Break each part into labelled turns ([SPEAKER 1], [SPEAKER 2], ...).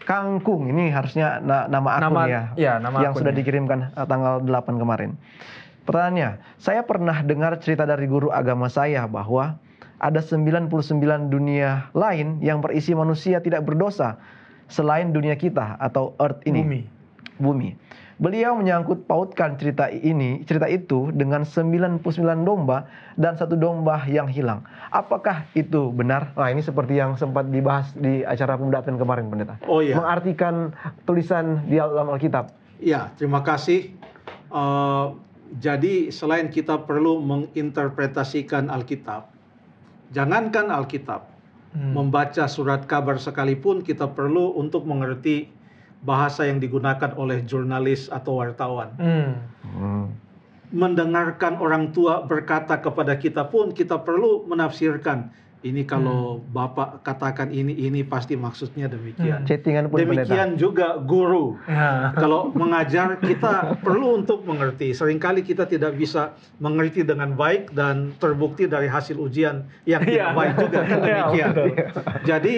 [SPEAKER 1] Kangkung, ini harusnya nama akun
[SPEAKER 2] nama
[SPEAKER 1] yang sudah
[SPEAKER 2] akunnya.
[SPEAKER 1] dikirimkan tanggal 8 kemarin. Pertanyaannya, saya pernah dengar cerita dari guru agama saya bahwa ada 99 dunia lain yang berisi manusia tidak berdosa selain dunia kita atau Earth ini. Bumi. Beliau menyangkut pautkan cerita itu dengan 99 domba dan 1 domba yang hilang. Apakah itu benar? Nah, ini seperti yang sempat dibahas di acara pembedaan kemarin, Pendeta.
[SPEAKER 3] Oh iya.
[SPEAKER 1] Mengartikan tulisan di dalam Alkitab.
[SPEAKER 3] Ya, terima kasih. Jadi selain kita perlu menginterpretasikan Alkitab, jangankan Alkitab, membaca surat kabar sekalipun kita perlu untuk mengerti bahasa yang digunakan oleh jurnalis atau wartawan. Mendengarkan orang tua berkata kepada kita pun kita perlu menafsirkan. Ini kalau Bapak katakan ini pasti maksudnya demikian.
[SPEAKER 1] Chattingan pun
[SPEAKER 3] demikian juga guru. Kalau mengajar kita perlu untuk mengerti. Seringkali kita tidak bisa mengerti dengan baik dan terbukti dari hasil ujian yang tidak baik juga kan demikian. Jadi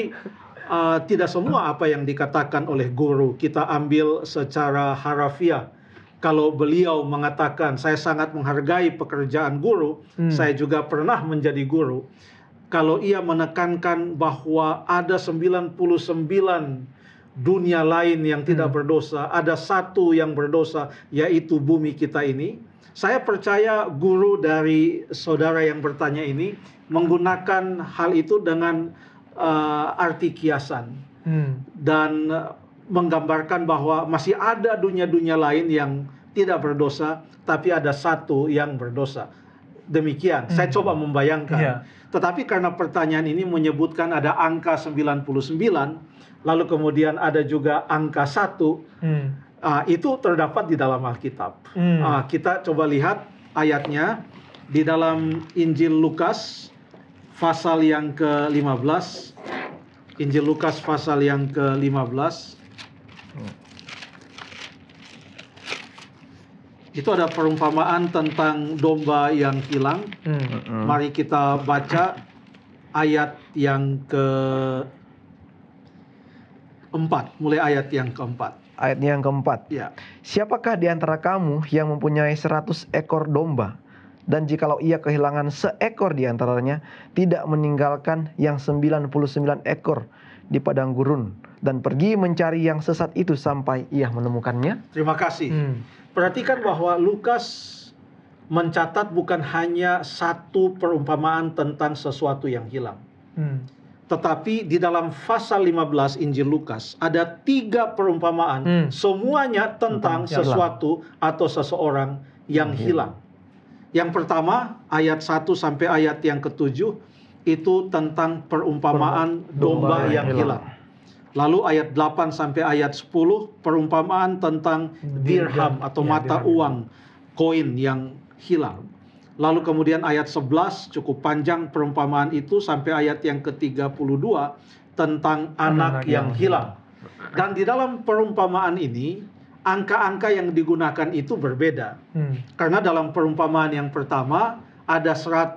[SPEAKER 3] tidak semua apa yang dikatakan oleh guru kita ambil secara harafiah. Kalau beliau mengatakan saya sangat menghargai pekerjaan guru, saya juga pernah menjadi guru. Kalau ia menekankan bahwa ada 99 dunia lain yang tidak berdosa, ada 1 yang berdosa, yaitu bumi kita ini. Saya percaya guru dari saudara yang bertanya ini menggunakan hal itu dengan arti kiasan. Dan menggambarkan bahwa masih ada dunia-dunia lain yang tidak berdosa, tapi ada 1 yang berdosa. Demikian, saya coba membayangkan. Tetapi karena pertanyaan ini menyebutkan ada angka 99, lalu kemudian ada juga angka 1, itu terdapat di dalam Alkitab. Kita coba lihat ayatnya di dalam Injil Lukas pasal yang ke-15. Injil Lukas pasal yang ke-15. Itu ada perumpamaan tentang domba yang hilang. Mari kita baca ayat yang ke-4, mulai ayat yang ke-4.
[SPEAKER 1] Ayatnya yang ke-4.
[SPEAKER 3] Ya.
[SPEAKER 1] Siapakah di antara kamu yang mempunyai 100 ekor domba, dan jikalau ia kehilangan seekor di antaranya, tidak meninggalkan yang 99 ekor di padang gurun, dan pergi mencari yang sesat itu sampai ia menemukannya?
[SPEAKER 3] Terima kasih. Perhatikan bahwa Lukas mencatat bukan hanya 1 perumpamaan tentang sesuatu yang hilang. Tetapi di dalam pasal 15 Injil Lukas ada 3 perumpamaan, semuanya tentang sesuatu atau seseorang yang hilang. Yang pertama, ayat 1 sampai ayat yang ke-7 itu tentang perumpamaan domba yang hilang. Lalu ayat 8 sampai ayat 10 perumpamaan tentang dirham atau mata uang, koin yang hilang. Lalu kemudian ayat 11 cukup panjang perumpamaan itu sampai ayat yang ke-32 tentang anak yang hilang. Dan di dalam perumpamaan ini angka-angka yang digunakan itu berbeda. Karena dalam perumpamaan yang pertama ada 100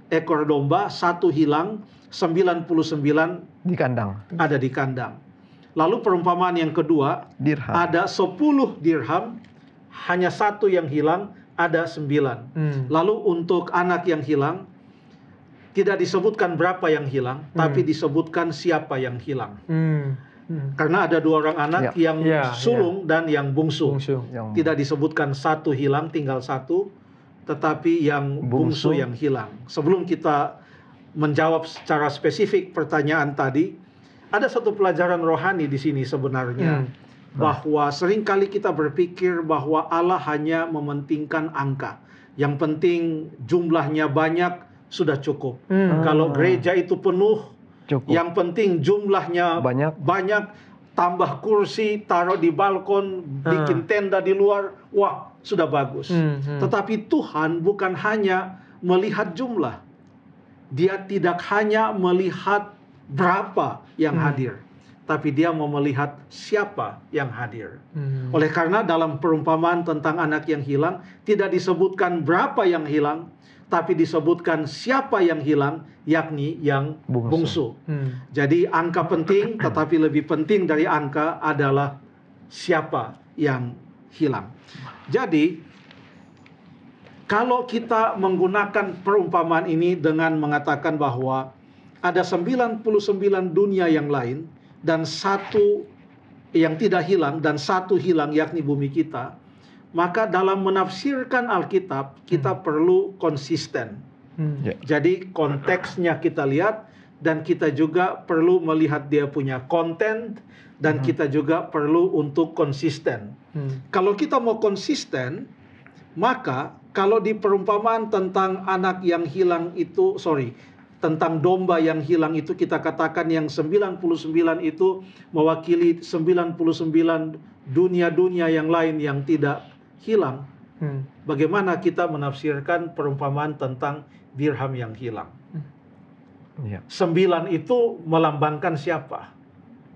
[SPEAKER 3] ekor domba, 1 hilang, 99
[SPEAKER 1] di kandang.
[SPEAKER 3] Ada di kandang. Lalu perumpamaan yang kedua, ada 10 dirham, hanya 1 yang hilang, ada 9. Lalu untuk anak yang hilang, tidak disebutkan berapa yang hilang, tapi disebutkan siapa yang hilang. Karena ada 2 orang anak yang sulung dan yang bungsu. Tidak disebutkan 1 hilang, tinggal 1, tetapi yang bungsu yang hilang. Sebelum kita menjawab secara spesifik pertanyaan tadi, ada satu pelajaran rohani di sini sebenarnya. Bahwa seringkali kita berpikir bahwa Allah hanya mementingkan angka. Yang penting jumlahnya banyak sudah cukup. Kalau gereja itu penuh, cukup. Yang penting jumlahnya banyak, tambah kursi, taruh di balkon, bikin tenda di luar, wah sudah bagus. Tetapi Tuhan bukan hanya melihat jumlah. Dia tidak hanya melihat berapa yang hadir, tapi dia mau melihat siapa yang hadir. Oleh karena dalam perumpamaan tentang anak yang hilang, tidak disebutkan berapa yang hilang, tapi disebutkan siapa yang hilang, yakni yang bungsu. Jadi angka penting, tetapi lebih penting dari angka adalah siapa yang hilang. Jadi kalau kita menggunakan perumpamaan ini dengan mengatakan bahwa ada 99 dunia yang lain dan satu yang tidak hilang dan satu hilang, yakni bumi kita, maka dalam menafsirkan Alkitab kita perlu konsisten. Jadi konteksnya kita lihat, dan kita juga perlu melihat dia punya konten, dan kita juga perlu untuk konsisten. Kalau kita mau konsisten, maka kalau di perumpamaan tentang anak yang hilang itu, tentang domba yang hilang itu, kita katakan yang 99 itu mewakili 99 dunia-dunia yang lain yang tidak hilang. Bagaimana kita menafsirkan perumpamaan tentang dirham yang hilang? 9 itu melambangkan siapa?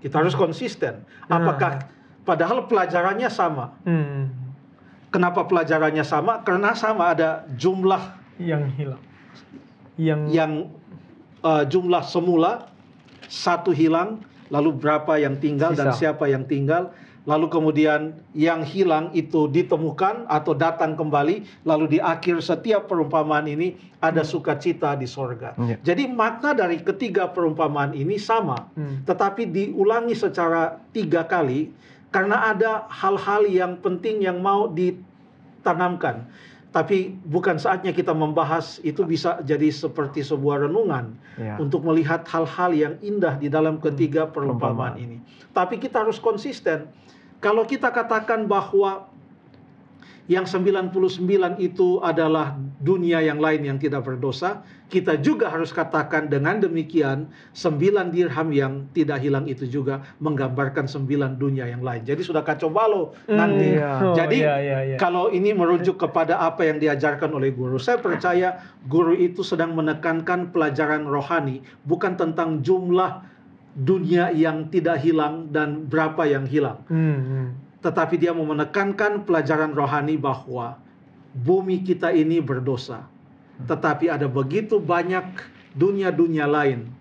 [SPEAKER 3] Kita harus konsisten. Apakah padahal pelajarannya sama? Kenapa pelajarannya sama? Karena sama, ada jumlah
[SPEAKER 2] yang hilang.
[SPEAKER 3] Jumlah semula, satu hilang, lalu berapa yang tinggal dan siapa yang tinggal. Lalu kemudian yang hilang itu ditemukan atau datang kembali. Lalu di akhir setiap perumpamaan ini ada sukacita di sorga. Jadi makna dari ketiga perumpamaan ini sama, tetapi diulangi secara 3 kali. Karena ada hal-hal yang penting yang mau ditanamkan. Tapi bukan saatnya kita membahas, itu bisa jadi seperti sebuah renungan untuk melihat hal-hal yang indah di dalam ketiga perumpamaan ini. Tapi kita harus konsisten. Kalau kita katakan bahwa yang 99 itu adalah dunia yang lain yang tidak berdosa, kita juga harus katakan dengan demikian 9 dirham yang tidak hilang itu juga menggambarkan 9 dunia yang lain. Jadi sudah kacau balau nanti. Jadi kalau ini merujuk kepada apa yang diajarkan oleh guru, saya percaya guru itu sedang menekankan pelajaran rohani, bukan tentang jumlah dunia yang tidak hilang dan berapa yang hilang. Tetapi dia mau menekankan pelajaran rohani bahwa bumi kita ini berdosa. Tetapi ada begitu banyak dunia-dunia lain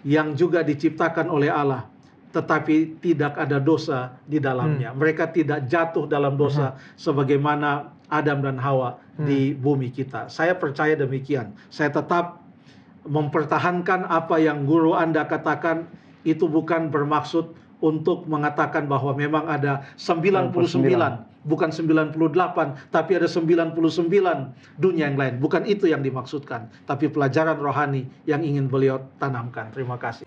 [SPEAKER 3] yang juga diciptakan oleh Allah, tetapi tidak ada dosa di dalamnya. Mereka tidak jatuh dalam dosa sebagaimana Adam dan Hawa di bumi kita. Saya percaya demikian. Saya tetap mempertahankan apa yang guru Anda katakan. Itu bukan bermaksud untuk mengatakan bahwa memang ada 99, bukan 98, tapi ada 99 dunia yang lain. Bukan itu yang dimaksudkan, tapi pelajaran rohani yang ingin beliau tanamkan. Terima kasih.